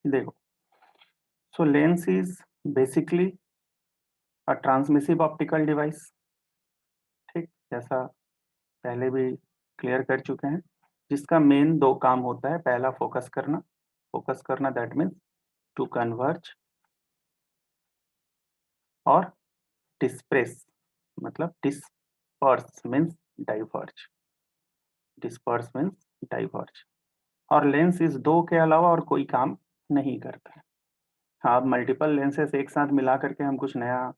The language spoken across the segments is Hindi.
देखो, so lens is basically a transmissive optical device. ठीक, जैसा पहले भी क्लियर कर चुके हैं, जिसका मेन दो काम होता है। पहला फोकस करना दैट मीन्स टू कन्वर्ज, और डिस्प्रेस मतलब disperse means diverge. Disperse means diverge. और लेंस इस दो के अलावा और कोई काम नहीं करता है। हाँ, अब मल्टीपल लेंसेस एक साथ मिला करके हम कुछ नया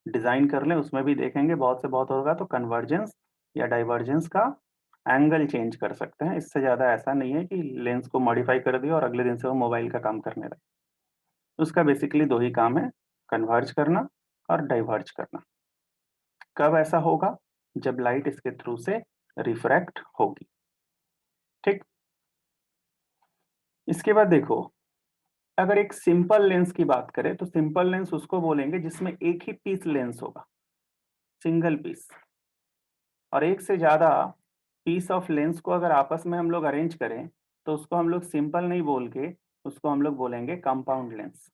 डिजाइन कर लें, उसमें भी देखेंगे बहुत से बहुत होगा तो कन्वर्जेंस या डाइवर्जेंस का एंगल चेंज कर सकते हैं। इससे ज्यादा ऐसा नहीं है कि लेंस को मॉडिफाई कर दिया और अगले दिन से वो मोबाइल का काम करने लगे। उसका बेसिकली दो ही काम है, कन्वर्ज करना और डाइवर्ज करना। कब ऐसा होगा? जब लाइट इसके थ्रू से रिफ्रैक्ट होगी। ठीक, इसके बाद देखो, अगर एक सिंपल लेंस की बात करें तो सिंपल लेंस उसको बोलेंगे जिसमें एक ही पीस लेंस होगा, सिंगल पीस। और एक से ज्यादा पीस ऑफ लेंस को अगर आपस में हम लोग अरेंज करें तो उसको हम लोग सिंपल नहीं बोल के उसको हम लोग बोलेंगे compound lens.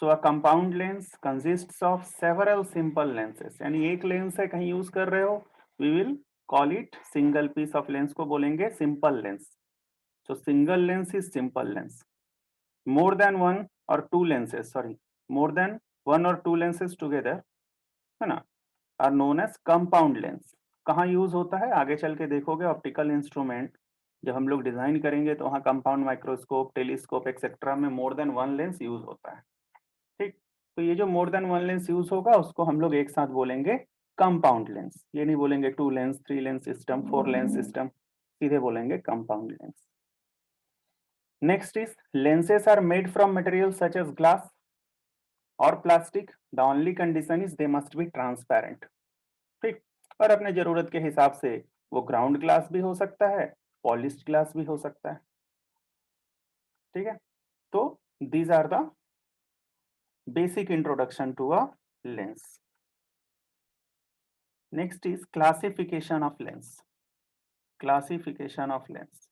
So a compound lens consists of several simple lenses. यानी एक लेंस है, कहीं यूज कर रहे हो, we will call it single piece of lens को बोलेंगे simple lens. So single lens is simple lens. More than one और two lenses, sorry, more than one और टू लेंसेस टुगेदर, है ना, are known as compound lens. कहाँ यूज होता है? आगे चल के देखोगे, ऑप्टिकल इंस्ट्रूमेंट जब हम लोग डिजाइन करेंगे तो वहाँ कंपाउंड माइक्रोस्कोप, टेलीस्कोप एक्सेट्रा में मोर देन वन लेंस यूज होता है। ठीक, तो ये जो मोर देन वन लेंस यूज होगा उसको हम लोग एक साथ बोलेंगे कंपाउंड लेंस। ये नहीं बोलेंगे two lens, three lens system, four lens system, सीधे बोलेंगे compound lens. Next is lenses are made from materials such as glass or plastic. The only condition is they must be transparent. ठीक, और अपने जरूरत के हिसाब से वो ग्राउंड ग्लास भी हो सकता है, पॉलिश्ड ग्लास भी हो सकता है। ठीक है, तो these are the basic introduction to a lens. Next is classification of lens. Classification of lens,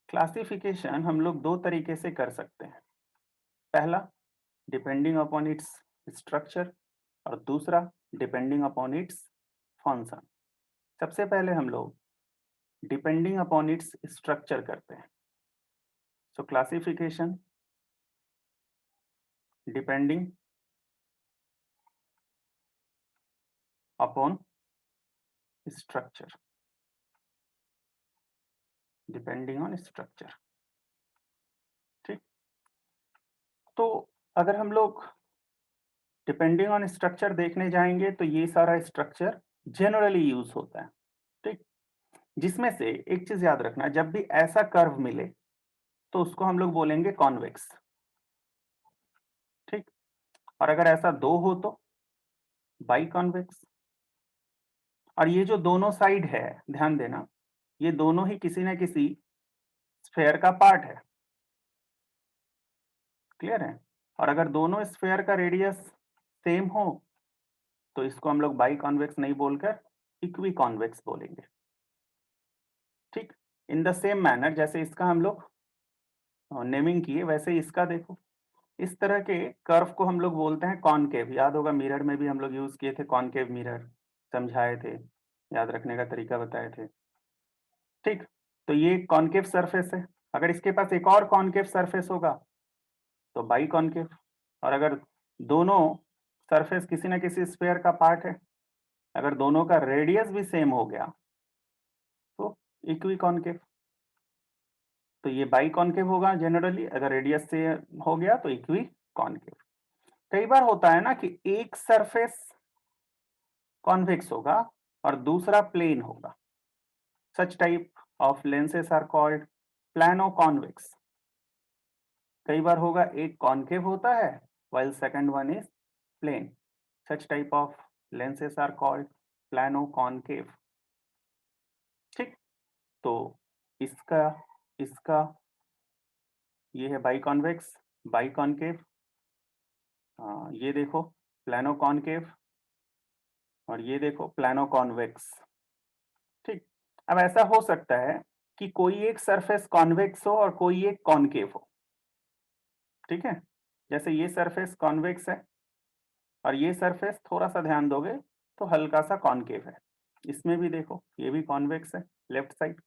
classification हम लोग दो तरीके से कर सकते हैं। पहला, डिपेंडिंग अपॉन इट्स स्ट्रक्चर, और दूसरा डिपेंडिंग अपॉन इट्स फंक्शन। सबसे पहले हम लोग डिपेंडिंग अपॉन इट्स स्ट्रक्चर करते हैं। सो classification depending upon structure, depending on structure. ठीक, तो अगर हम लोग डिपेंडिंग ऑन स्ट्रक्चर देखने जाएंगे तो ये सारा स्ट्रक्चर जनरली यूज होता है। ठीक, जिसमें से एक चीज याद रखना, जब भी ऐसा कर्व मिले तो उसको हम लोग बोलेंगे कॉन्वेक्स। ठीक, और अगर ऐसा दो हो तो बाई कॉन्वेक्स। और ये जो दोनों साइड है, ध्यान देना, ये दोनों ही किसी न किसी स्फेयर का पार्ट है। क्लियर है? और अगर दोनों स्फेयर का रेडियस सेम हो तो इसको हम लोग बाई कॉन्वेक्स नहीं बोलकर इक्वी कॉन्वेक्स बोलेंगे। ठीक, इन द सेम मैनर जैसे इसका हम लोग नेमिंग किए, वैसे इसका देखो, इस तरह के कर्व को हम लोग बोलते हैं कॉनकेव। याद होगा मिरर में भी हम लोग यूज किए थे कॉनकेव मिरर, समझाए थे, याद रखने का तरीका बताए थे। ठीक, तो ये कॉनकेव सरफेस है। अगर इसके पास एक और कॉनकेव सरफेस होगा तो बाई कॉनकेव। और अगर दोनों सरफेस किसी न किसी स्फेयर का पार्ट है, अगर दोनों का रेडियस भी सेम हो गया तो इक्वी कॉनकेव। तो ये बाई कॉनकेव होगा जनरली, अगर रेडियस से हो गया तो इक्वी कॉनकेव। कई बार होता है ना कि एक सरफेस कॉन्वेक्स होगा और दूसरा प्लेन होगा। Such type of lenses are called plano convex. कई बार होगा एक कॉनकेव होता है while second one is plane. Such type of lenses are called plano concave. ठीक, तो इसका इसका ये है बाई कॉन्वेक्स, बाई कॉनकेव, ये देखो प्लानो कॉनकेव, और ये देखो प्लानो कॉन्वेक्स। ठीक, अब ऐसा हो सकता है कि कोई एक सरफेस कॉन्वेक्स हो और कोई एक कॉनकेव हो। ठीक है, जैसे ये सरफेस कॉन्वेक्स है और ये सरफेस थोड़ा सा ध्यान दोगे तो हल्का सा कॉनकेव है। इसमें भी देखो ये भी कॉन्वेक्स है लेफ्ट साइड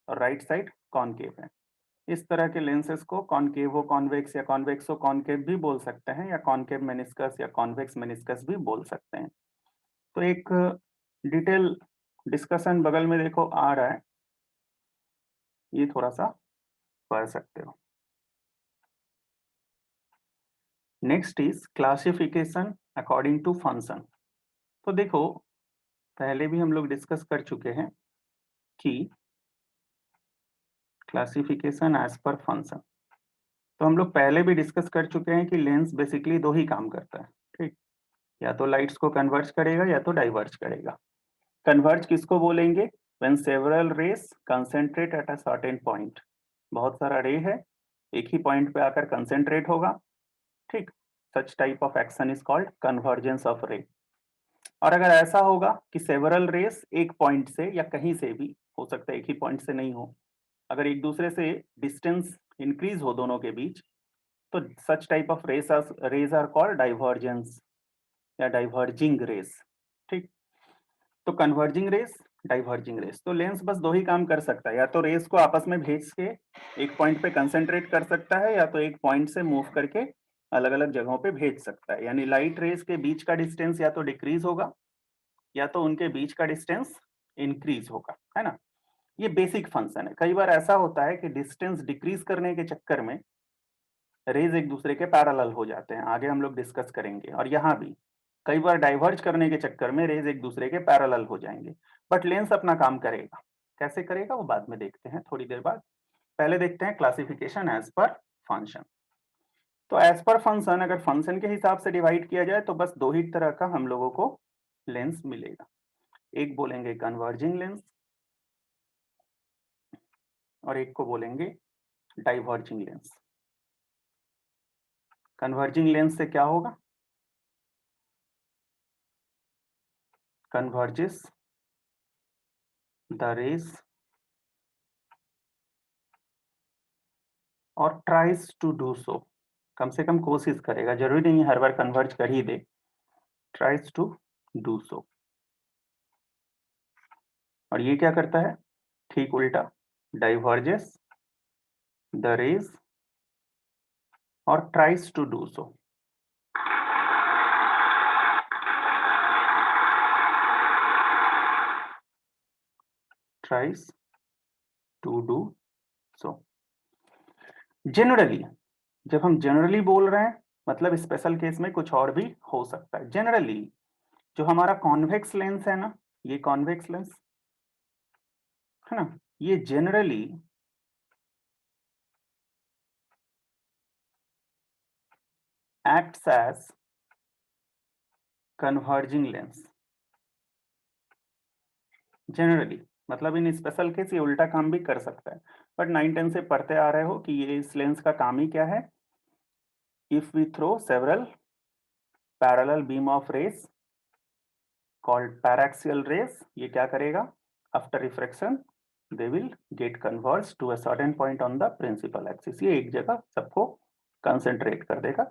और राइट साइड कॉनकेव है। इस तरह के लेंसेज को कॉनकेवो कॉन्वेक्स या कॉन्वेक्सो कॉनकेव भी बोल सकते हैं, या कॉनकेव मेनिस्कस या कॉन्वेक्स मेनिस्कस भी बोल सकते हैं। तो एक डिटेल डिस्कशन बगल में देखो आ रहा है, ये थोड़ा सा पढ़ सकते हो। Next is classification according to function. तो देखो पहले भी हम लोग डिस्कस कर चुके हैं कि क्लासिफिकेशन एज पर फंक्शन, तो हम लोग पहले भी डिस्कस कर चुके हैं कि लेंस बेसिकली दो ही काम करता है, ठीक, या तो लाइट्स को कन्वर्ज करेगा या तो डाइवर्ज करेगा। कन्वर्ज किसको बोलेंगे? When several rays concentrate at a certain point, बहुत सारा रे है एक ही पॉइंट पे आकर कंसेंट्रेट होगा, ठीक, सच type of action is called convergence of रे। और अगर ऐसा होगा कि सेवरल रेस एक पॉइंट से या कहीं से भी हो सकता है, एक ही पॉइंट से नहीं हो, अगर एक दूसरे से डिस्टेंस इंक्रीज हो दोनों के बीच, तो such type of rays are called divergence या डाइवर्जिंग रेस, ठीक। तो कन्वर्जिंग रेस, डाइवर्जिंग रेस, तो लेंस बस दो ही काम कर सकता है, या तो रेस को आपस में भेज के एक पॉइंट पे कंसेंट्रेट कर सकता है, या तो एक पॉइंट से मूव करके अलग अलग जगहों पे भेज सकता है। यानी लाइट रेस के बीच का डिस्टेंस या तो डिक्रीज होगा या तो उनके बीच का डिस्टेंस इंक्रीज होगा, है ना। ये बेसिक फंक्शन है। कई बार ऐसा होता है कि डिस्टेंस डिक्रीज करने के चक्कर में रेज एक दूसरे के पैरेलल हो जाते हैं, आगे हम लोग डिस्कस करेंगे। और यहाँ भी कई बार डाइवर्ज करने के चक्कर में रेज एक दूसरे के पैरेलल हो जाएंगे, बट लेंस अपना काम करेगा। कैसे करेगा वो बाद में देखते हैं थोड़ी देर बाद। पहले देखते हैं क्लासिफिकेशन एज पर फंक्शन। तो एज पर फंक्शन, अगर फंक्शन के हिसाब से डिवाइड किया जाए तो बस दो ही तरह का हम लोगों को लेंस मिलेगा। एक बोलेंगे कन्वर्जिंग लेंस और एक को बोलेंगे डाइवर्जिंग लेंस। कन्वर्जिंग लेंस से क्या होगा? कन्वर्जेस द रेज और ट्राइज टू डू सो, कम से कम कोशिश करेगा, जरूरी नहीं हर बार कन्वर्ज कर ही दे, ट्राइज टू डू सो। और ये क्या करता है? ठीक उल्टा, डाइवर्जेस द रेज और tries to do so. Tries to do so. Generally, जब हम जनरली बोल रहे हैं मतलब स्पेशल केस में कुछ और भी हो सकता है। जनरली जो हमारा कॉन्वेक्स लेंस है ना, ये कॉन्वेक्स लेंस है ना, ये generally acts as converging lens। Generally मतलब इन स्पेशल केस ये उल्टा काम भी कर सकता है, बट 9-10 से पढ़ते आ रहे हो कि ये इस लेंस का काम ही क्या है। If we throw several parallel beam of rays called paraxial rays, ये क्या करेगा? After refraction they will get converge to a certain point on the principal axis, ये एक जगह सबको कंसेंट्रेट कर देगा।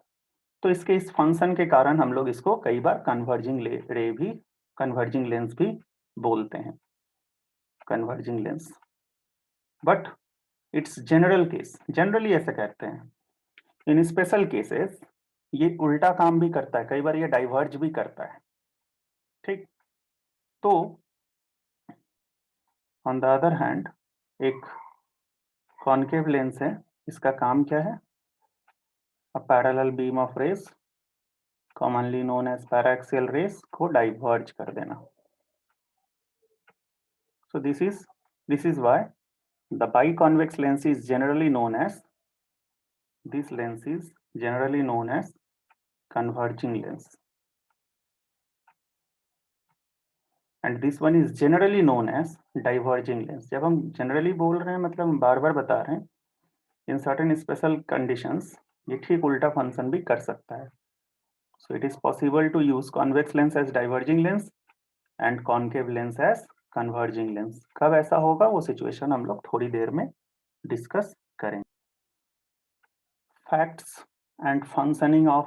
तो इसके इस फंक्शन के कारण हम लोग इसको कई बार कन्वर्जिंग रे भी, कन्वर्जिंग लेंस भी बोलते हैं, converging lens. But it's general case, generally ऐसे कहते हैं। इन स्पेशल केसेस ये उल्टा काम भी करता है, कई बार ये डाइवर्ज भी करता है, ठीक। तो ऑन द अदर हैंड एक कॉनकेव लेंस है, इसका काम क्या है? A parallel beam of rays commonly known as paraxial rays को डाइवर्ज कर देना। So this is why the biconvex lens is generally known as, this lens is generally known as converging lens, and this one is generally known as diverging lens। जब हम generally बोल रहे हैं मतलब हम बार बार बता रहे हैं, in certain special conditions ये ठीक उल्टा फंक्शन भी कर सकता है। So it is possible to use convex lens as diverging lens and concave lens as converging lens। कब ऐसा होगा वो सिचुएशन हम लोग थोड़ी देर में डिस्कस करेंगे। Facts and functioning of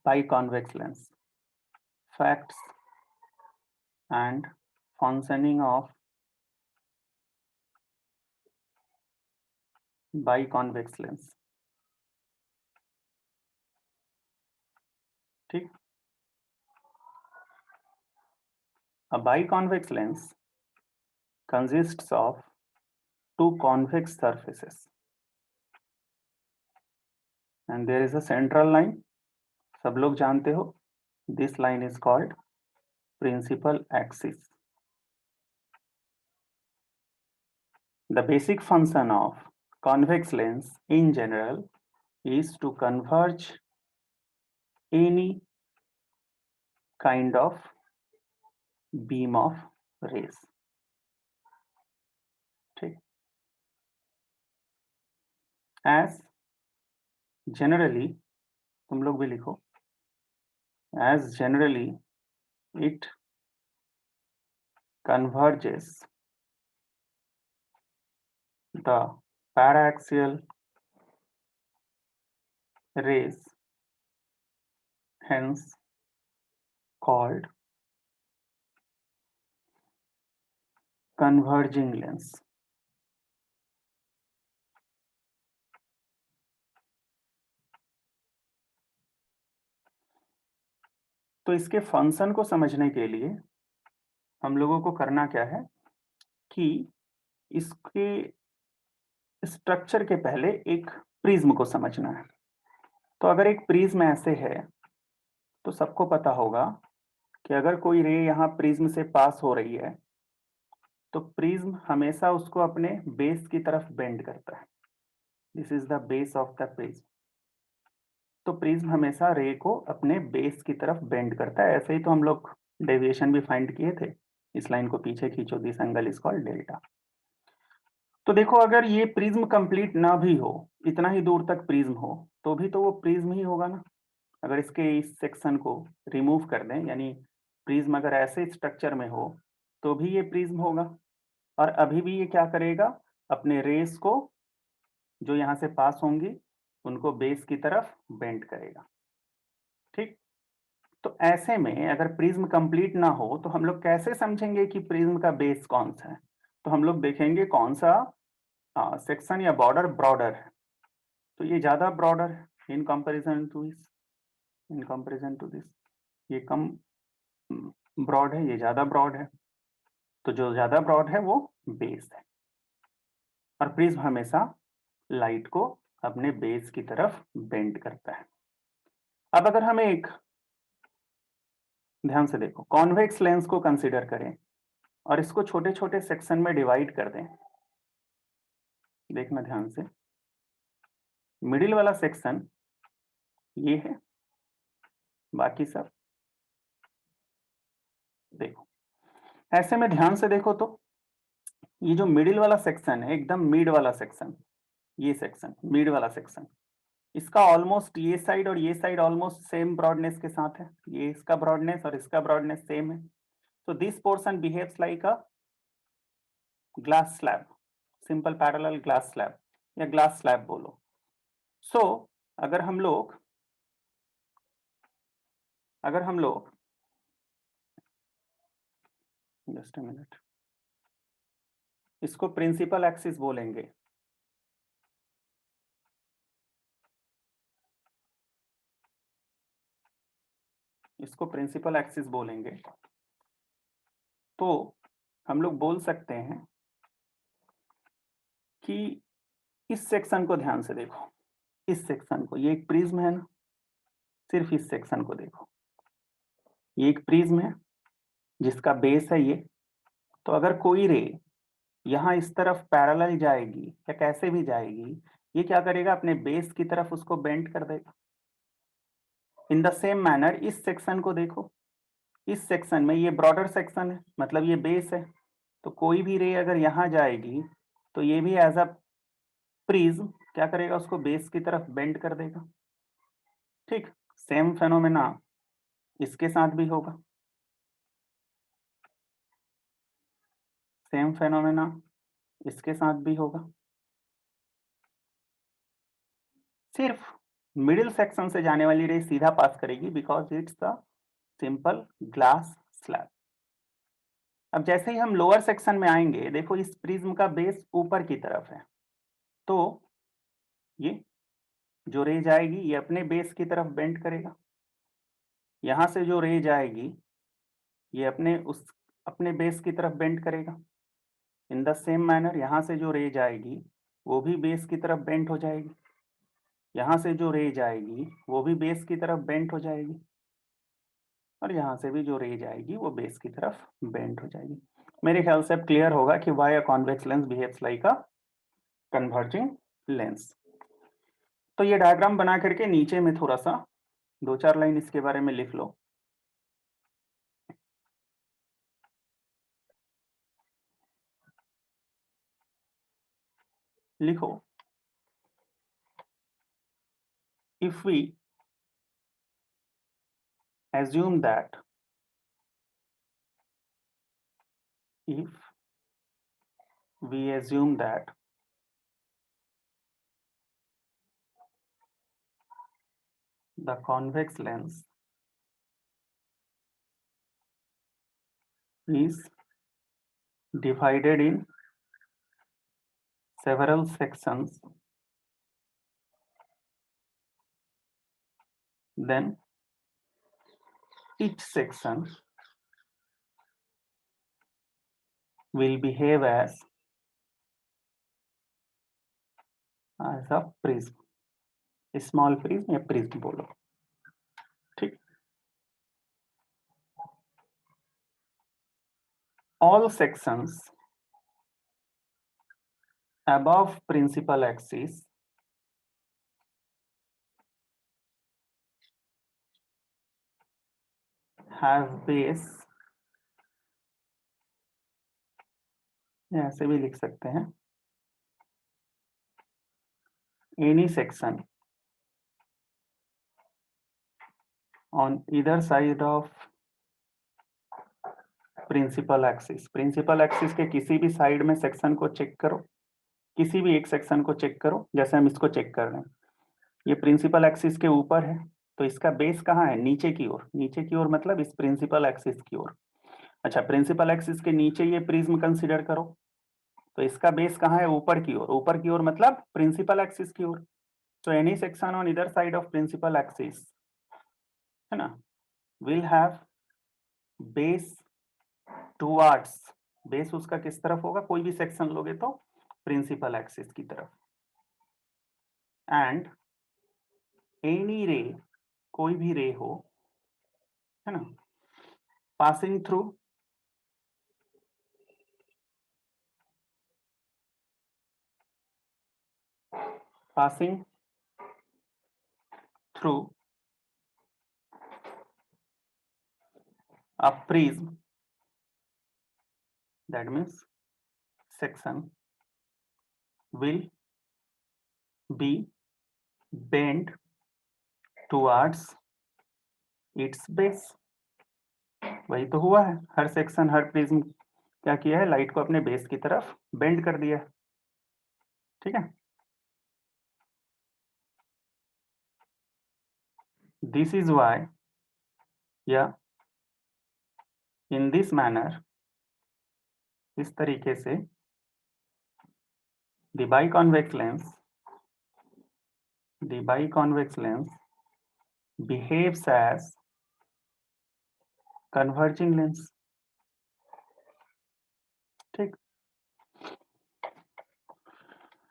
biconvex lens. Facts and functioning of biconvex lens. ठीक, a biconvex lens consists of two convex surfaces and there is a central line. सब लोग जानते हो, this line is called principal axis. The basic function of convex lens in general is to converge any kind of beam of rays. ठीक, as generally, तुम लोग भी लिखो, as generally it converges the paraxial rays, hence called converging lens. तो इसके फंक्शन को समझने के लिए हम लोगों को करना क्या है कि इसके स्ट्रक्चर के पहले एक प्रिज्म को समझना है। तो अगर एक प्रिज्म ऐसे है तो सबको पता होगा कि अगर कोई रे यहाँ प्रिज्म से पास हो रही है तो प्रिज्म हमेशा उसको अपने बेस की तरफ बेंड करता है। This is the base of the prism. तो प्रिज्म हमेशा रे को अपने बेस की तरफ बेंड करता है। ऐसे ही तो हम लोग डेविएशन भी फाइंड किए थे। इस लाइन को पीछे खींचो, this angle is called delta. तो देखो, अगर ये प्रिज्म कंप्लीट ना भी हो, इतना ही दूर तक प्रिज्म हो, तो भी तो वो प्रिज्म ही होगा ना। अगर इसके इस सेक्शन को रिमूव कर दें, यानी प्रिज्म अगर ऐसे स्ट्रक्चर में हो तो भी ये प्रिज्म होगा, और अभी भी ये क्या करेगा, अपने रेस को जो यहाँ से पास होंगी उनको बेस की तरफ बेंड करेगा। ठीक, तो ऐसे में अगर प्रिज्म कंप्लीट ना हो तो हम लोग कैसे समझेंगे कि प्रिज्म का बेस कौन सा है? तो हम लोग देखेंगे कौन सा सेक्शन या बॉर्डर ब्रॉडर है। तो ये ज्यादा ब्रॉडर है इन कंपैरिजन टू दिस, ये कम ब्रॉड है, ये ज्यादा ब्रॉड है। तो जो ज्यादा ब्रॉड है वो बेस है, और प्रिज्म हमेशा लाइट को अपने बेस की तरफ बेंड करता है। अब अगर हम एक, ध्यान से देखो, कॉन्वेक्स लेंस को कंसीडर करें और इसको छोटे छोटे सेक्शन में डिवाइड कर दें। देखना ध्यान से, मिडिल वाला सेक्शन ये है, बाकी सब देखो। ऐसे में ध्यान से देखो तो ये जो मिडिल वाला सेक्शन है, एकदम मिड वाला सेक्शन, ये सेक्शन मिड वाला सेक्शन, इसका ऑलमोस्ट ये साइड और ये साइड ऑलमोस्ट सेम ब्रॉडनेस के साथ है। ये इसका ब्रॉडनेस और इसका ब्रॉडनेस सेम है। so this portion behaves like a glass slab, simple parallel glass slab या glass slab बोलो। so अगर हम लोग जस्ट अ मिनट, इसको प्रिंसिपल एक्सिस बोलेंगे। इसको प्रिंसिपल एक्सिस बोलेंगे। तो हम लोग बोल सकते हैं कि इस सेक्शन को ध्यान से देखो, इस सेक्शन को, ये एक प्रिज्म है ना, सिर्फ इस सेक्शन को देखो, ये एक प्रिज्म है जिसका बेस है ये। तो अगर कोई रे यहाँ इस तरफ पैरेलल जाएगी या कैसे भी जाएगी, ये क्या करेगा, अपने बेस की तरफ उसको बेंड कर देगा। इन द सेम मैनर इस सेक्शन को देखो, इस सेक्शन में ये ब्रॉडर सेक्शन है, मतलब ये बेस है। तो कोई भी रे अगर यहाँ जाएगी तो ये भी एज अ प्रिज्म क्या करेगा, उसको बेस की तरफ बेंड कर देगा। ठीक, सेम फेनोमेना इसके साथ भी होगा, सेम फेनोमेना इसके साथ भी होगा। सिर्फ मिडिल सेक्शन से जाने वाली रे सीधा पास करेगी because it's the simple glass slab. अब जैसे ही हम लोअर सेक्शन में आएंगे, देखो इस प्रिज्म का बेस ऊपर की तरफ है, तो ये जो रे जाएगी ये अपने बेस की तरफ बेंड करेगा। यहां से जो रे जाएगी ये अपने बेस की तरफ बेंड करेगा। इन द सेम मैनर यहां से जो रे जाएगी वो भी बेस की तरफ बेंड हो जाएगी। यहां से जो रे जाएगी वो भी बेस की तरफ बेंड हो जाएगी, और यहां से भी जो रे जाएगी वो बेस की तरफ बेंड हो जाएगी। मेरे ख्याल से अब क्लियर होगा कि why a convex lens behaves like a converging lens. तो ये डायग्राम बना करके नीचे में थोड़ा सा 2-4 लाइन इसके बारे में लिख लो। लिखो, if we assume that if we assume that the convex lens is divided in several sections, then each section will behave as a prism, small prism या प्रिज्म बोलो, ठीक। all sections above principal axis have base, ऐसे भी लिख सकते हैं, any section on either side of principal axis. Principal axis के किसी भी साइड में सेक्शन को चेक करो, किसी भी एक सेक्शन को चेक करो, जैसे हम इसको चेक कर रहे हैं, ये प्रिंसिपल एक्सिस के ऊपर है, तो इसका बेस कहाँ है? नीचे की ओर। नीचे की ओर मतलब इस प्रिंसिपल एक्सिस की ओर। अच्छा, प्रिंसिपल एक्सिस के नीचे ये प्रिज्म कंसीडर करो, तो इसका बेस कहाँ है? ऊपर की ओर। ऊपर की ओर मतलब प्रिंसिपल एक्सिस की ओर। तो एनी सेक्शन ऑन इधर साइड ऑफ प्रिंसिपल एक्सिस, है ना, will have base towards, base उसका किस तरफ होगा? कोई भी सेक्शन लोगे तो प्रिंसिपल एक्सिस की तरफ। एंड एनी रे, कोई भी रे हो, है ना, passing through a prism, that means section will be bent towards its base। वही तो हुआ है, हर सेक्शन, हर प्रिज्म क्या किया है? लाइट को अपने बेस की तरफ बेंड कर दिया है, ठीक है। दिस इज वाई, या इन दिस मैनर, इस तरीके से the biconvex lens behaves as converging lens, ठीक।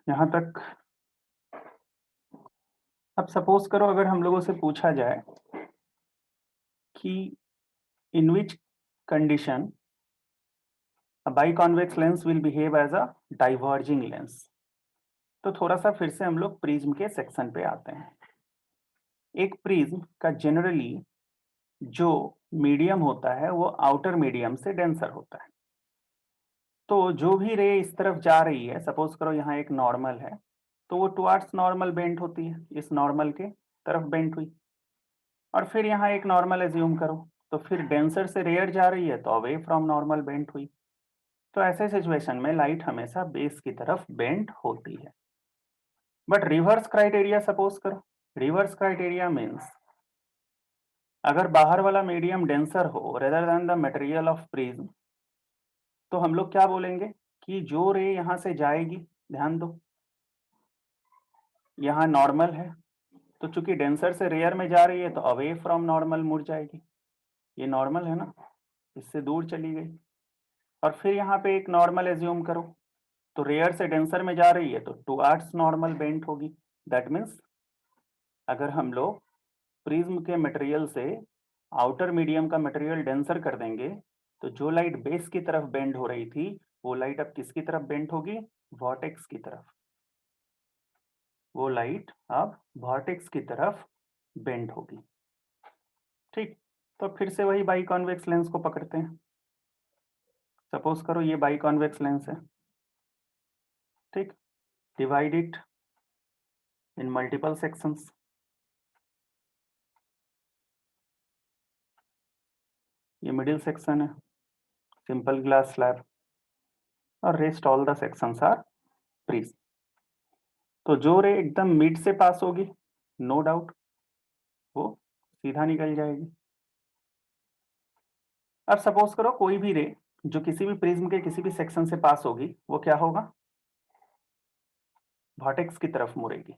यहां तक। अब सपोज करो अगर हम लोगों से पूछा जाए कि in which condition a biconvex lens will behave as a diverging lens, तो थोड़ा सा फिर से हम लोग प्रिज्म के सेक्शन पे आते हैं। एक प्रिज्म का जनरली जो मीडियम होता है वो आउटर मीडियम से डेंसर होता है, तो जो भी रे इस तरफ जा रही है, सपोज करो यहाँ एक नॉर्मल है, तो वो टुवर्ड्स नॉर्मल बेंड होती है, इस नॉर्मल के तरफ बेंड हुई। और फिर यहाँ एक नॉर्मल एज्यूम करो, तो फिर डेंसर से रेयर जा रही है तो अवे फ्रॉम नॉर्मल बेंड हुई। तो ऐसे सिचुएशन में लाइट हमेशा बेस की तरफ बेंड होती है। बट रिवर्स क्राइटेरिया सपोज करो, रिवर्स क्राइटेरिया मीन्स अगर बाहर वाला मीडियम डेंसर हो rather than the material of prism, तो हम लोग क्या बोलेंगे कि जो रे यहां से जाएगी, ध्यान दो यहाँ नॉर्मल है, तो चूंकि डेंसर से रेयर में जा रही है तो अवे फ्रॉम नॉर्मल मुड़ जाएगी, ये नॉर्मल है ना, इससे दूर चली गई। और फिर यहाँ पे एक नॉर्मल एज्यूम करो, तो रेयर से डेंसर में जा रही है तो टुवर्ड्स नॉर्मल बेंट होगी। दैट मीन्स अगर हम लोग प्रिज्म के मटेरियल से आउटर मीडियम का मटेरियल डेंसर कर देंगे, तो जो लाइट बेस की तरफ बेंड हो रही थी वो लाइट अब किसकी तरफ बेंड होगी, वॉर्टेक्स की तरफ। वो लाइट अब वॉर्टेक्स की तरफ बेंड होगी। ठीक, तो फिर से वही बाई कॉन्वेक्स लेंस को पकड़ते हैं। सपोज करो ये बाई कॉन्वेक्स लेंस है, ठीक, divide it in multiple sections. ये मिडिल सेक्शन है, सिंपल ग्लास स्लैब, और rest all the sections are prism. तो जो रे एकदम मिड से पास होगी, नो डाउट वो सीधा निकल जाएगी। अब सपोज करो कोई भी रे जो किसी भी प्रिज्म के किसी भी सेक्शन से पास होगी, वो क्या होगा, वर्टेक्स की तरफ मुड़ेगी।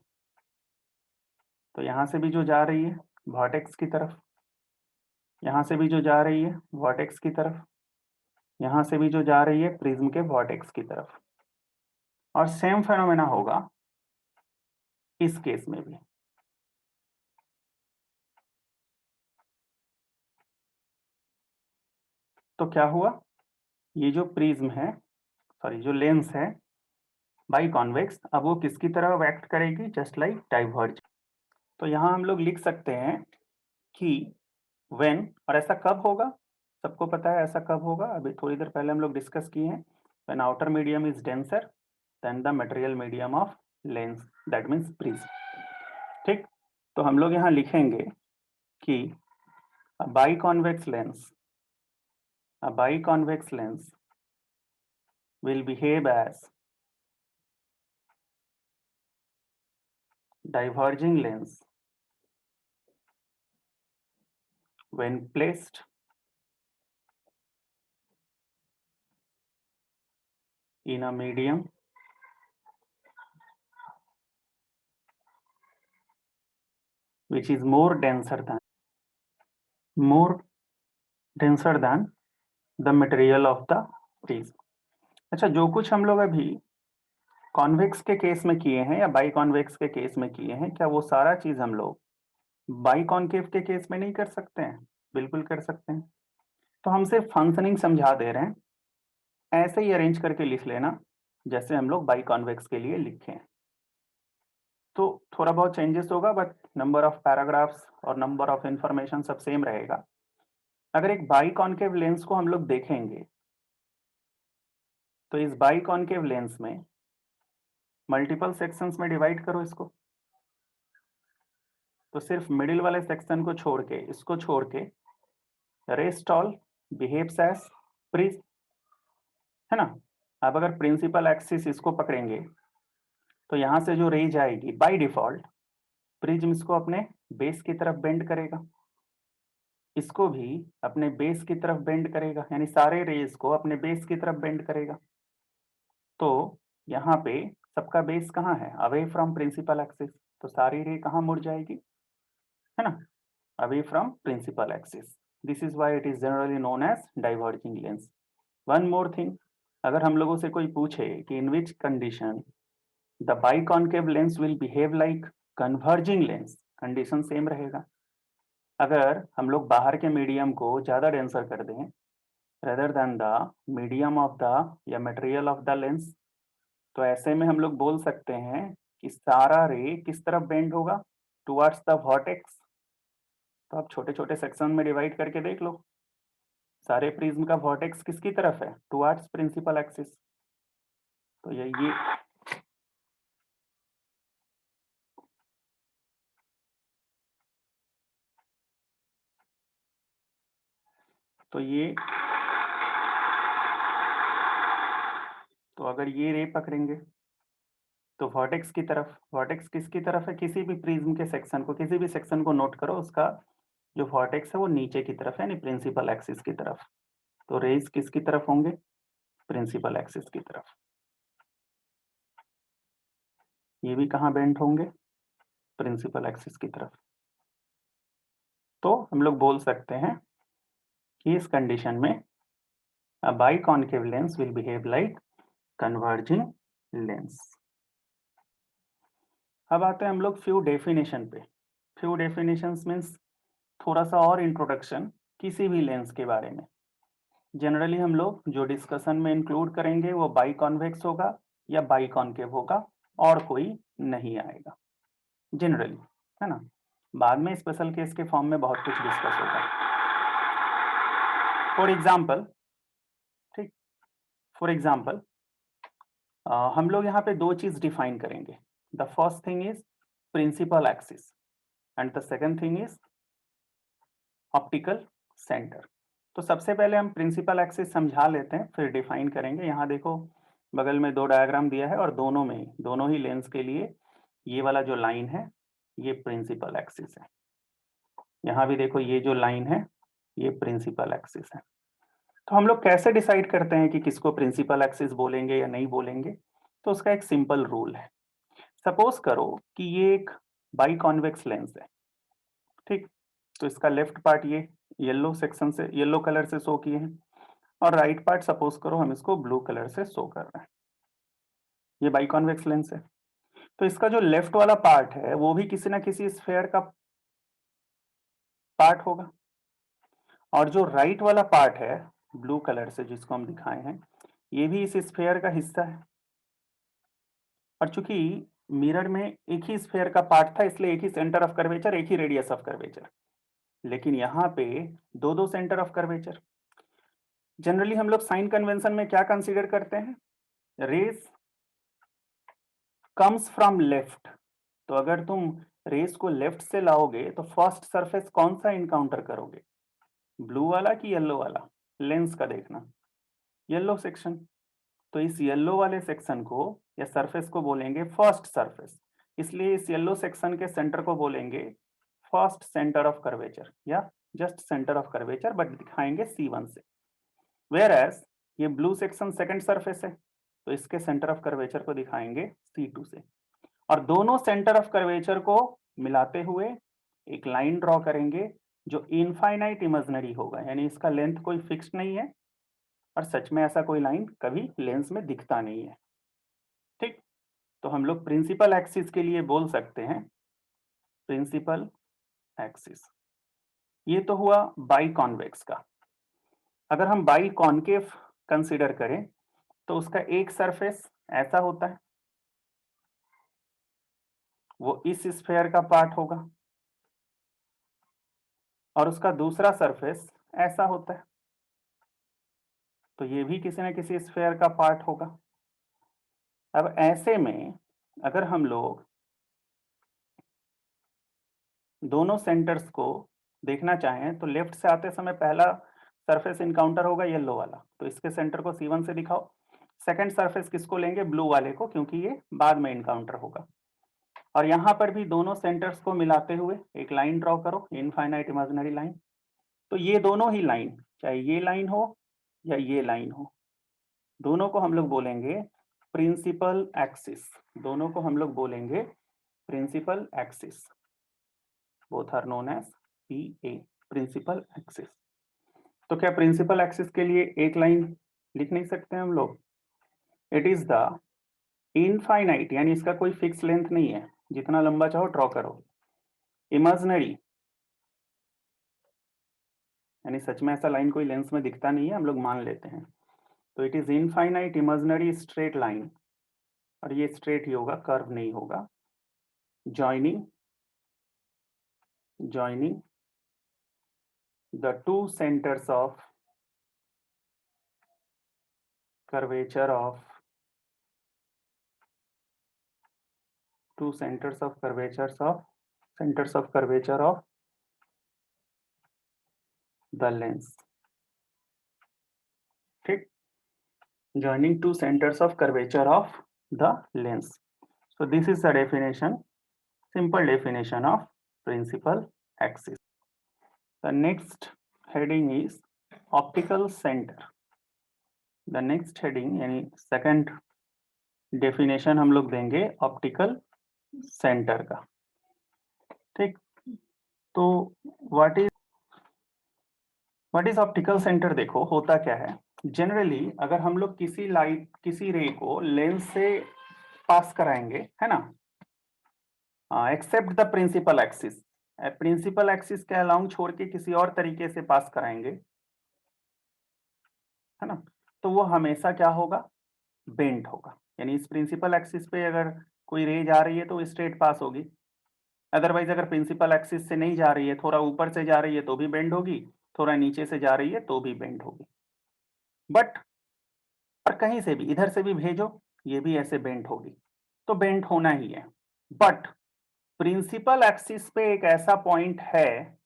तो यहां से भी जो जा रही है वर्टेक्स की तरफ, यहां से भी जो जा रही है वर्टेक्स की तरफ, यहां से भी जो जा रही है प्रिज्म के वर्टेक्स की तरफ। और सेम फेनोमेना होगा इस केस में भी। तो क्या हुआ, ये जो प्रिज्म है, सॉरी जो लेंस है बाई कॉन्वेक्स, अब वो किसकी तरह एक्ट करेगी, जस्ट लाइक डाइवर्ज। तो यहां हम लोग लिख सकते हैं कि व्हेन, और ऐसा कब होगा, सबको पता है ऐसा कब होगा, अभी थोड़ी देर पहले हम लोग डिस्कस किए हैं, when outer medium is denser then the material medium of lens, that means prism. ठीक, तो हम लोग यहाँ लिखेंगे कि a biconvex lens, a biconvex lens will behave as diverging lens when placed in a medium which is more denser than the material of the prism। अच्छा, जो कुछ हम लोग अभी कॉन्वेक्स के केस में किए हैं या बाई कॉन्वेक्स के केस में किए हैं, क्या वो सारा चीज हम लोग बाई कॉन्केव के केस में नहीं कर सकते हैं? बिल्कुल कर सकते हैं। तो हम सिर्फ फंक्शनिंग समझा दे रहे हैं, ऐसे ही अरेंज करके लिख लेना जैसे हम लोग बाई कॉन्वेक्स के लिए लिखे हैं। तो थोड़ा बहुत चेंजेस होगा, बट नंबर ऑफ पैराग्राफ्स और नंबर ऑफ इंफॉर्मेशन सब सेम रहेगा। अगर एक बाई कॉन्केव लेंस को हम लोग देखेंगे, तो इस बाई कॉन्केव लेंस में मल्टीपल सेक्शंस में डिवाइड करो इसको, तो सिर्फ मिडिल वाले सेक्शन को छोड़ के, इसको छोड़ के, rest all behaves as prism, है ना। अब अगर प्रिंसिपल एक्सिस इसको पकड़ेंगे, तो यहां से जो रे जाएगी बाय डिफॉल्ट प्रिज्म इसको अपने बेस की तरफ बेंड करेगा, इसको भी अपने बेस की तरफ बेंड करेगा, यानी सारे रेज को अपने बेस की तरफ बेंड करेगा। तो यहाँ पे सबका बेस कहाँ है, अवे फ्रॉम प्रिंसिपल एक्सिस, तो सारी रे कहाँ मुड़ जाएगी, है ना, away from principal axis. This is why it is generally known as diverging lens. One more thing, अगर हम लोगों से कोई पूछे कि in which condition the biconcave lens will behave like converging lens, condition same रहेगा। अगर हम लोग बाहर के मीडियम को ज्यादा डेंसर कर दें rather than the medium of the या मटेरियल ऑफ द लेंस, तो ऐसे में हम लोग बोल सकते हैं कि सारा रे किस तरफ बेंड होगा, टुवर्ड्स द वर्टेक्स। तो आप छोटे छोटे सेक्शन में डिवाइड करके देख लो, सारे प्रिज्म का वर्टेक्स किसकी तरफ है, टुवर्ड्स प्रिंसिपल एक्सिस। तो ये तो ये तो अगर ये रे पकड़ेंगे तो वर्टेक्स की तरफ, वर्टेक्स किसकी तरफ है, किसी भी प्रिज्म के सेक्शन को, किसी भी सेक्शन को नोट करो, उसका जो वर्टेक्स है वो नीचे की तरफ है, यानी प्रिंसिपल एक्सिस की तरफ। तो रेज किसकी तरफ होंगे, प्रिंसिपल एक्सिस की तरफ। ये भी कहाँ बेंड होंगे, प्रिंसिपल एक्सिस की तरफ। तो हम लोग बोल सकते हैं कि इस कंडीशन में a biconcave lens will behave like converging lens। अब आते हैं हम लोग फ्यू डेफिनेशन पे। फ्यू डेफिनेशंस मीन्स थोड़ा सा और इंट्रोडक्शन किसी भी लेंस के बारे में। जनरली हम लोग जो डिस्कशन में इंक्लूड करेंगे वो बाई कॉन्वेक्स होगा या बाई कॉन्केव होगा, और कोई नहीं आएगा जनरली, है ना। बाद में स्पेशल केस के फॉर्म में बहुत कुछ डिस्कस होगा। फॉर एग्जाम्पल, ठीक, फॉर एग्जाम्पल हम लोग यहाँ पे दो चीज डिफाइन करेंगे। The first thing is principal axis and the second thing is optical centre. तो सबसे पहले हम प्रिंसिपल एक्सिस समझा लेते हैं, फिर डिफाइन करेंगे। यहाँ देखो बगल में दो डायग्राम दिया है, और दोनों में, दोनों ही लेंस के लिए ये वाला जो लाइन है ये प्रिंसिपल एक्सिस है। यहाँ भी देखो ये जो लाइन है ये प्रिंसिपल एक्सिस है। तो हम लोग कैसे डिसाइड करते हैं कि किसको प्रिंसिपल एक्सिस बोलेंगे या नहीं बोलेंगे, तो उसका एक सिंपल रूल है। सपोज करो कि ये एक बाई कॉन्वेक्स लेंस है, ठीक। तो इसका लेफ्ट पार्ट ये येलो सेक्शन से, येलो कलर से शो किए हैं, और राइट पार्ट सपोज करो हम इसको ब्लू कलर से शो कर रहे हैं। ये बाई कॉन्वेक्स लेंस है। तो इसका जो लेफ्ट वाला पार्ट है वो भी किसी ना किसी स्फेयर का पार्ट होगा, और जो राइट वाला पार्ट है ब्लू कलर से जिसको हम दिखाए हैं, ये भी इस स्फेयर का हिस्सा है। और चूंकि मिरर में एक ही स्फेयर का पार्ट था, इसलिए एक ही सेंटर ऑफ कर्वेचर, एक ही रेडियस ऑफ कर्वेचर। लेकिन यहाँ पे दो दो सेंटर ऑफ कर्वेचर। जनरली हम लोग साइन कन्वेंशन में क्या कंसीडर करते हैं, रेज कम्स फ्रॉम लेफ्ट। तो अगर तुम रेस को लेफ्ट से लाओगे तो फर्स्ट सरफेस कौन सा इनकाउंटर करोगे, ब्लू वाला कि येलो वाला, लेंस का देखना, येलो सेक्शन। तो इस येलो वाले सेक्शन को या सरफेस को बोलेंगे फर्स्ट सरफेस, इसलिए इस येलो सेक्शन के सेंटर को बोलेंगे फर्स्ट सेंटर ऑफ कर्वेचर या just centre of curvature, but दिखाएंगे C1 से। वेयर एज ये ब्लू सेक्शन सेकंड सरफेस है, तो इसके सेंटर ऑफ कर्वेचर को दिखाएंगे C2 से। और दोनों सेंटर ऑफ कर्वेचर को मिलाते हुए एक लाइन ड्रॉ करेंगे जो इनफाइनाइट इमेजिनरी होगा, यानी इसका लेंथ कोई फिक्स नहीं है, और सच में ऐसा कोई लाइन कभी लेंस में दिखता नहीं है, ठीक। तो हम लोग प्रिंसिपल एक्सिस के लिए बोल सकते हैं प्रिंसिपल एक्सिस। ये तो हुआ बाई कॉन्वेक्स का। अगर हम बाई कॉन्केव कंसिडर करें तो उसका एक सरफेस ऐसा होता है, वो इस स्फेयर का पार्ट होगा, और उसका दूसरा सरफेस ऐसा होता है, तो ये भी किसी न किसी स्फेयर का पार्ट होगा। अब ऐसे में अगर हम लोग दोनों सेंटर्स को देखना चाहें तो लेफ्ट से आते समय पहला सरफेस इनकाउंटर होगा येलो वाला, तो इसके सेंटर को C1 से दिखाओ। सेकंड सरफेस किसको लेंगे, ब्लू वाले को, क्योंकि ये बाद में इनकाउंटर होगा। और यहाँ पर भी दोनों सेंटर्स को मिलाते हुए एक लाइन ड्रॉ करो, इनफाइनाइट इमेजिनरी लाइन। तो ये दोनों ही लाइन, चाहे ये लाइन हो या ये लाइन हो, दोनों को हम लोग बोलेंगे प्रिंसिपल एक्सिस। दोनों को हम लोग बोलेंगे principal axis, both are known as PA, principal axis. तो क्या प्रिंसिपल एक्सिस के लिए एक लाइन लिख नहीं सकते हम लोग, इट इज द इनफाइनाइट, यानी इसका कोई फिक्स लेंथ नहीं है, जितना लंबा चाहो ड्रॉ करो, इमेजिनरी, यानी सच में ऐसा लाइन कोई लेंस में दिखता नहीं है, हम लोग मान लेते हैं। तो it is infinite imaginary straight line, और ये स्ट्रेट ही होगा, कर्व नहीं होगा, joining the two centers of curvature of centers of curvature of the lens, ठीक, joining two centers of curvature of the lens। So this is the definition, simple definition of principal axis. The next heading is optical center. The next heading यानी second definition हम लोग देंगे optical center का. ठीक, तो व्हाट इज ऑप्टिकल सेंटर? देखो होता क्या है, जनरली अगर हम लोग किसी रे को लेंस से पास कराएंगे, है ना, except the principal axis, principal axis के अलाउंग छोड़ के किसी और तरीके से पास कराएंगे, है ना, तो वो हमेशा क्या होगा, बेंट होगा. यानी इस प्रिंसिपल एक्सिस पे अगर कोई रे जा रही है तो स्ट्रेट पास होगी. अदरवाइज अगर प्रिंसिपल एक्सिस से नहीं जा रही है, थोड़ा ऊपर से जा रही है तो भी बेंड होगी, थोड़ा नीचे से जा रही है तो भी बेंड होगी. बट और कहीं से भी, इधर से भी भेजो, ये भी ऐसे बेंड होगी, तो बेंड होना ही है. बट प्रिंसिपल एक्सिस पे एक ऐसा पॉइंट है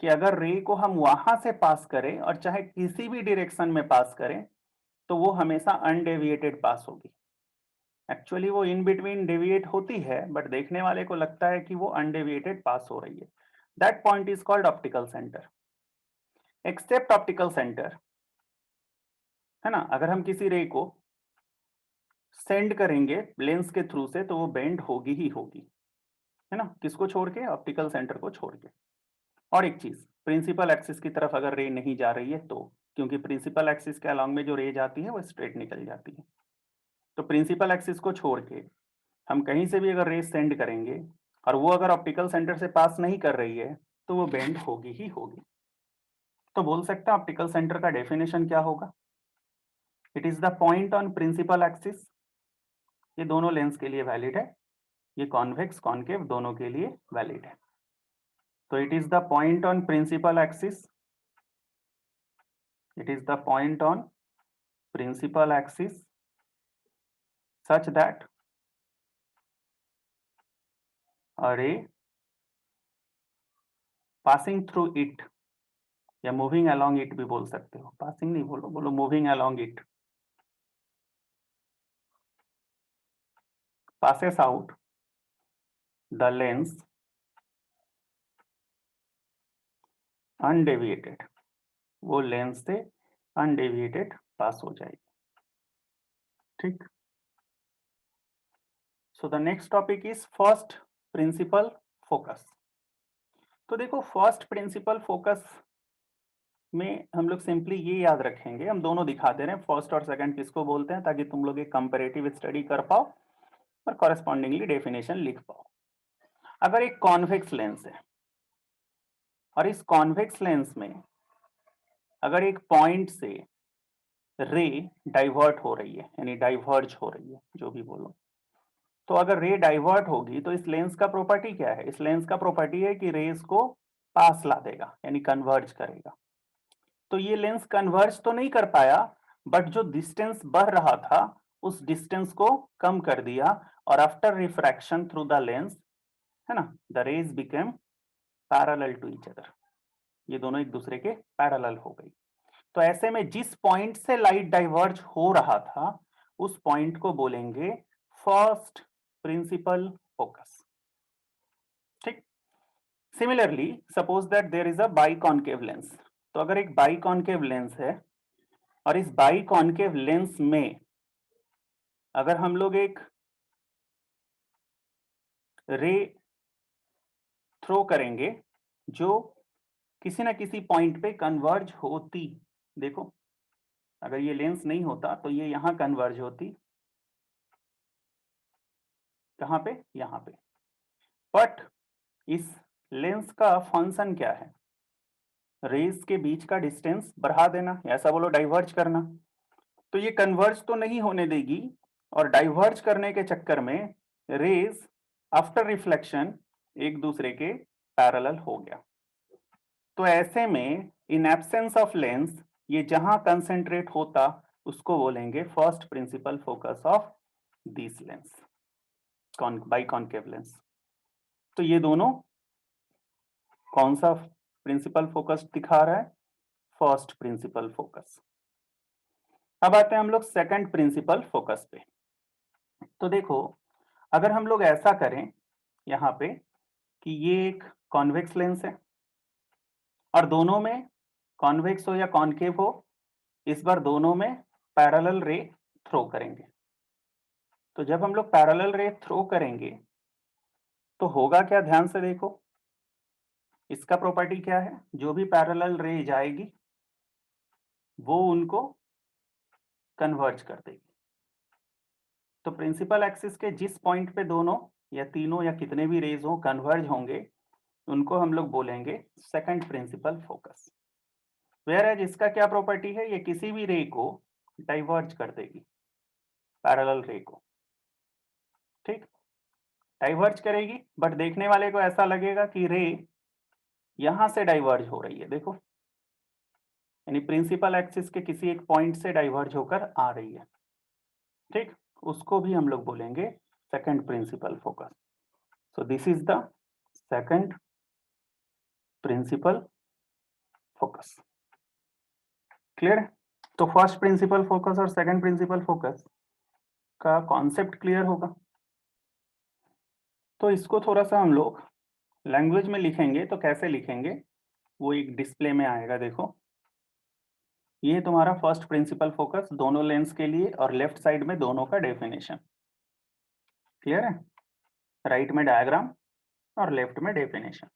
कि अगर रे को हम वहां से पास करें और चाहे किसी भी डायरेक्शन में पास करें तो वो हमेशा अनडेविएटेड पास होगी. एक्चुअली वो इन बिटवीन डेविएट होती है, बट देखने वाले को लगता है कि वो अनडेविएटेड पास हो रही है. That point is called optical centre. Except optical centre, है ना, अगर हम किसी रे को सेंड करेंगे लेंस के थ्रू से तो वो बेंड होगी ही होगी, है ना, किसको छोड़ के, ऑप्टिकल सेंटर को छोड़ के. और एक चीज, प्रिंसिपल एक्सिस की तरफ अगर रे नहीं जा रही है तो, क्योंकि प्रिंसिपल एक्सिस के अलॉन्ग में जो रे जाती है वो स्ट्रेट निकल जाती है. तो प्रिंसिपल एक्सिस को छोड़ के हम कहीं से भी अगर रे सेंड करेंगे और वो अगर ऑप्टिकल सेंटर से पास नहीं कर रही है तो वो बेंड होगी ही होगी. तो बोल सकते हैं ऑप्टिकल सेंटर का डेफिनेशन क्या होगा, it is the point on principal axis. ये दोनों लेंस के लिए वैलिड है, ये कॉन्वेक्स कॉन्केव दोनों के लिए वैलिड है. तो it is the point on principal axis, it is the point on principal axis such that a ray passing through it, या moving along it भी बोल सकते हो, passing नहीं बोलो, बोलो moving along it, passes out the lens undeviated, वो लेंस से अनडेविएटेड पास हो जाएगी. ठीक, so the next topic is first principal focus. तो देखो फर्स्ट प्रिंसिपल फोकस में हम लोग सिंपली ये याद रखेंगे, हम दोनों दिखा दे रहे हैं फर्स्ट और सेकंड किसको बोलते हैं, ताकि तुम लोग एक कंपैरेटिव स्टडी कर पाओ और कॉरेस्पॉन्डिंगली डेफिनेशन लिख पाओ. अगर एक कॉन्वेक्स लेंस है और इस कॉन्वेक्स लेंस में अगर एक पॉइंट से रे डाइवर्ट हो रही है, यानी डाइवर्ज हो रही है, जो भी बोलो, तो अगर रे डाइवर्ट होगी तो इस लेंस का प्रॉपर्टी क्या है, इस लेंस का प्रॉपर्टी है कि रेस को पास ला देगा, यानी कन्वर्ज करेगा. तो ये लेंस कन्वर्ज तो नहीं कर पाया, बट जो डिस्टेंस बढ़ रहा था उस डिस्टेंस को कम कर दिया, और after refraction through the lens, है ना, the rays became parallel to each other. ये दोनों एक दूसरे के पैरेलल हो गई. तो ऐसे में जिस पॉइंट से लाइट डाइवर्ज हो रहा था उस पॉइंट को बोलेंगे फर्स्ट प्रिंसिपल फोकस. ठीक, similarly suppose that there is a biconcave lens. तो अगर एक बाइकॉन्केव लेंस है और इस बाइकॉन्केव लेंस में अगर हम लोग एक रे थ्रो करेंगे जो किसी ना किसी पॉइंट पे कन्वर्ज होती, देखो अगर ये लेंस नहीं होता तो ये यहां कन्वर्ज होती, कहां पे, यहां पे. बट इस लेंस का फंक्शन क्या है, रेज के बीच का डिस्टेंस बढ़ा देना, ऐसा बोलो डाइवर्ज करना. तो ये कन्वर्ज तो नहीं होने देगी, और डाइवर्ज करने के चक्कर में रेज आफ्टर रिफ्लेक्शन एक दूसरे के पैरेलल हो गया. तो ऐसे में इन एब्सेंस ऑफ लेंस ये जहां कंसेंट्रेट होता उसको बोलेंगे first principal focus of this lens, biconcave lens. तो ये दोनों कौन सा प्रिंसिपल फोकस दिखा रहा है, फर्स्ट प्रिंसिपल फोकस. अब आते हैं हम लोग सेकंड प्रिंसिपल फोकस पे. तो देखो अगर हम लोग ऐसा करें यहाँ पे कि ये एक कॉन्वेक्स लेंस है और दोनों में कॉन्वेक्स हो या कॉन्केव हो, इस बार दोनों में पैरेलल रे थ्रो करेंगे। तो जब हम लोग पैरेलल रे थ्रो करेंगे तो होगा क्या, ध्यान से देखो। इसका प्रॉपर्टी क्या है, जो भी पैरेलल रे जाएगी वो उनको कन्वर्ज कर देगी। तो प्रिंसिपल एक्सिस के जिस पॉइंट पे दोनों या तीनों या कितने भी रेज हो कन्वर्ज होंगे, उनको हम लोग बोलेंगे second principal focus. Whereas इसका क्या प्रॉपर्टी है, ये किसी भी रे को डाइवर्ज कर देगी, पैरेलल रे को। ठीक, डाइवर्ज करेगी, बट देखने वाले को ऐसा लगेगा कि रे यहां से डाइवर्ज हो रही है, देखो, यानी प्रिंसिपल एक्सिस के किसी एक पॉइंट से डाइवर्ज होकर आ रही है। ठीक, उसको भी हम लोग बोलेंगे second principal focus. So this is the second principal focus. Clear है? तो फर्स्ट प्रिंसिपल फोकस और सेकंड प्रिंसिपल फोकस का कॉन्सेप्ट क्लियर होगा। तो इसको थोड़ा सा हम लोग लैंग्वेज में लिखेंगे, तो कैसे लिखेंगे वो एक डिस्प्ले में आएगा, देखो। ये तुम्हारा फर्स्ट प्रिंसिपल फोकस दोनों लेंस के लिए और लेफ्ट साइड में दोनों का डेफिनेशन। क्लियर है? राइट में डायग्राम और लेफ्ट में डेफिनेशन।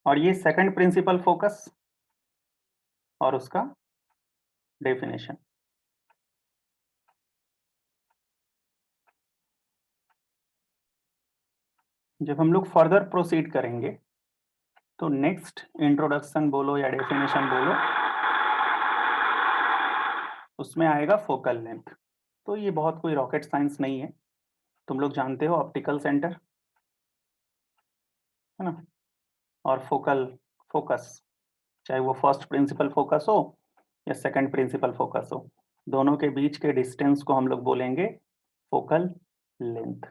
और ये सेकंड प्रिंसिपल फोकस और उसका डेफिनेशन। जब हम लोग फर्दर प्रोसीड करेंगे तो नेक्स्ट इंट्रोडक्शन बोलो या डेफिनेशन बोलो, उसमें आएगा फोकल लेंथ। तो ये बहुत कोई रॉकेट साइंस नहीं है, तुम लोग जानते हो ऑप्टिकल सेंटर, है ना, और फोकल फोकस, चाहे वो फर्स्ट प्रिंसिपल फोकस हो या सेकंड प्रिंसिपल फोकस हो, दोनों के बीच के डिस्टेंस को हम लोग बोलेंगे फोकल लेंथ।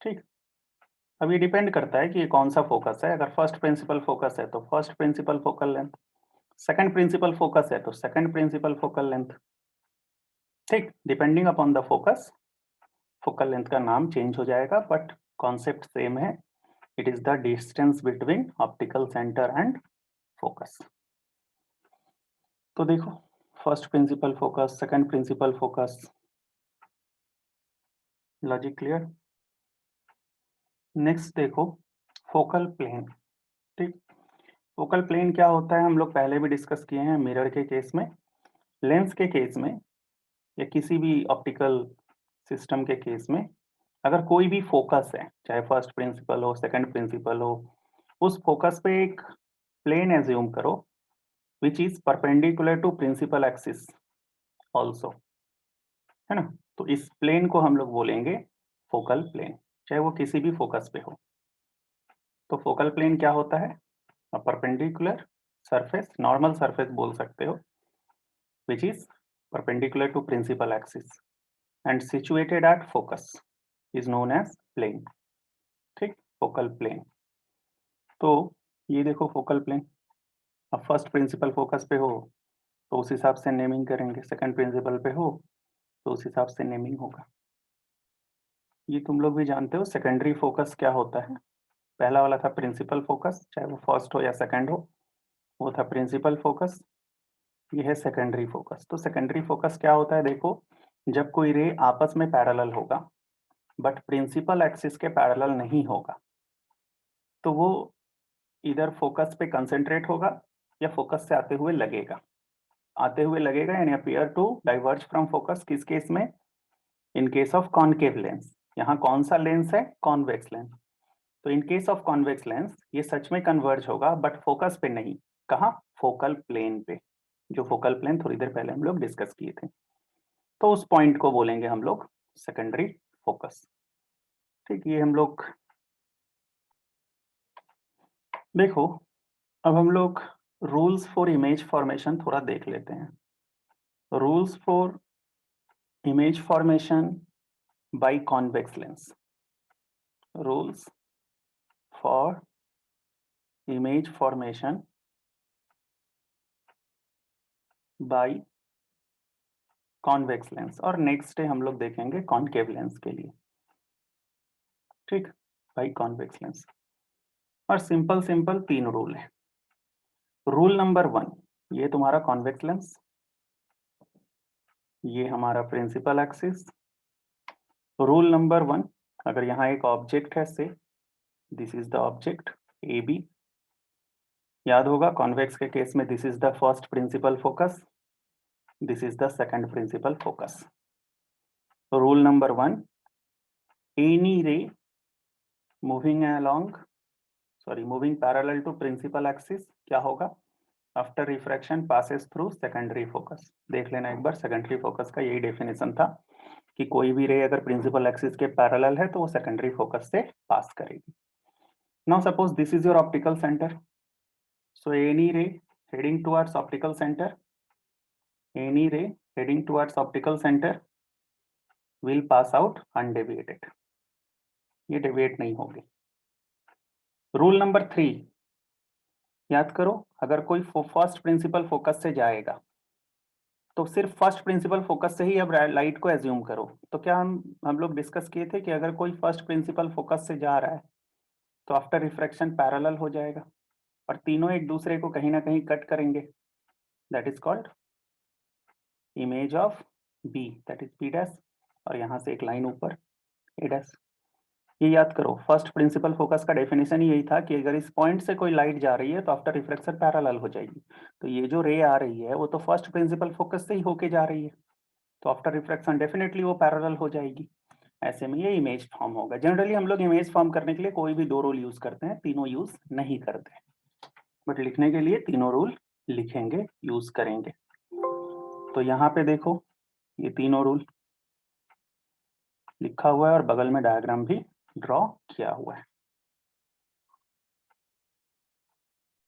ठीक, अब ये डिपेंड करता है कि ये कौन सा फोकस है। अगर फर्स्ट प्रिंसिपल फोकस है तो first principal focal length, second principal focus है तो सेकंड प्रिंसिपल फोकल लेंथ। ठीक, depending upon the focus focal length का नाम चेंज हो जाएगा, बट कॉन्सेप्ट सेम है। It is the distance between optical centre and focus. तो देखो, first principal focus, second principal focus, logic clear. Next देखो फोकल प्लेन। ठीक, फोकल प्लेन क्या होता है हम लोग पहले भी डिस्कस किए हैं, मिरर के केस में, लेंस के केस में, या किसी भी ऑप्टिकल सिस्टम के केस में। अगर कोई भी फोकस है, चाहे फर्स्ट प्रिंसिपल हो सेकंड प्रिंसिपल हो, उस फोकस पे एक प्लेन एज्यूम करो which is perpendicular to principal axis also, है ना। तो इस प्लेन को हम लोग बोलेंगे फोकल प्लेन, चाहे वो किसी भी फोकस पे हो। तो फोकल प्लेन क्या होता है, परपेंडिकुलर सरफेस, नॉर्मल सरफेस बोल सकते हो, which is perpendicular to principal axis and situated at focus is known as plane। ठीक, फोकल प्लेन। तो ये देखो फोकल प्लेन, अब फर्स्ट प्रिंसिपल फोकस पे हो तो उस हिसाब से नेमिंग करेंगे, सेकंड प्रिंसिपल पे हो तो उस हिसाब से नेमिंग होगा। ये तुम लोग भी जानते हो सेकेंडरी फोकस क्या होता है। पहला वाला था प्रिंसिपल फोकस, चाहे वो फर्स्ट हो या सेकंड हो, वो था प्रिंसिपल फोकस। ये है सेकेंडरी फोकस। तो सेकेंडरी फोकस क्या होता है, देखो, जब कोई रे आपस में पैरेलल होगा बट प्रिंसिपल एक्सिस के पैरेलल नहीं होगा, तो वो इधर फोकस पे कंसेंट्रेट होगा या फोकस से आते हुए लगेगा। आते हुए लगेगा यानी appear to diverge from focus, किस केस में, in case of concave lens. यहाँ कौन सा लेंस है, कॉन्वेक्स लेंस। तो in case of convex lens ये सच में कन्वर्ज होगा बट फोकस पे नहीं। कहाँ, फोकल प्लेन पे, जो फोकल प्लेन थोड़ी देर पहले हम लोग डिस्कस किए थे। तो उस पॉइंट को बोलेंगे हम लोग सेकेंडरी फोकस। ठीक, ये हम लोग देखो, अब हम लोग रूल्स फॉर इमेज फॉर्मेशन थोड़ा देख लेते हैं। Rules for image formation by convex lens, rules for image formation by convex lens, और नेक्स्ट डे हम लोग देखेंगे कॉनकेव लेंस के लिए, ठीक, बाई कॉन्वेक्स लेंस। और सिंपल सिंपल 3 रूल है। रूल नंबर 1, ये तुम्हारा कॉन्वेक्स लेंस, ये हमारा प्रिंसिपल एक्सिस। रूल नंबर 1, अगर यहाँ एक ऑब्जेक्ट है say this is the object A B, याद होगा कॉन्वेक्स के केस में this is the first principal focus, this is the second principal focus. Rule number 1, any ray moving along, sorry moving parallel to principal axis क्या होगा, after refraction passes through secondary focus. देख लेना एक बार, सेकेंडरी फोकस का यही डेफिनेशन था कि कोई भी रे अगर प्रिंसिपल एक्सिस के पैरेलल है तो वो सेकेंडरी फोकस से पास करेगी। Now suppose this is your optical centre, so any ray heading towards optical centre, any ray heading towards optical centre will pass out undeviated, ये डेविएट नहीं होगी। रूल नंबर 3, याद करो, अगर कोई फर्स्ट प्रिंसिपल फोकस से जाएगा तो सिर्फ फर्स्ट प्रिंसिपल फोकस से ही अब लाइट को एज्यूम करो। तो क्या हम लोग डिस्कस किए थे कि अगर कोई फर्स्ट प्रिंसिपल फोकस से जा रहा है तो आफ्टर रिफ्रैक्शन पैरेलल हो जाएगा और तीनों एक दूसरे को कहीं ना कहीं कट करेंगे, that is called image of B, that is B dash, और यहाँ से एक लाइन ऊपर ए डैश। ये याद करो, फर्स्ट प्रिंसिपल फोकस का डेफिनेशन यही था कि अगर इस पॉइंट से कोई लाइट जा रही है तो आफ्टर रिफ्लेक्शन पैरेलल हो जाएगी। तो ये जो रे आ रही है वो तो फर्स्ट प्रिंसिपल फोकस से ही होके जा रही है, तो आफ्टर रिफ्लेक्शन डेफिनेटली वो पैरेलल हो जाएगी। ऐसे में ये इमेज फॉर्म होगा। जनरली हम लोग इमेज फॉर्म करने के लिए कोई भी 2 रूल यूज करते हैं, तीनों यूज नहीं करते, बट लिखने के लिए तीनों रूल लिखेंगे, यूज करेंगे। तो यहाँ पे देखो ये तीनों रूल लिखा हुआ है और बगल में डायग्राम भी ड्रॉ किया हुआ है।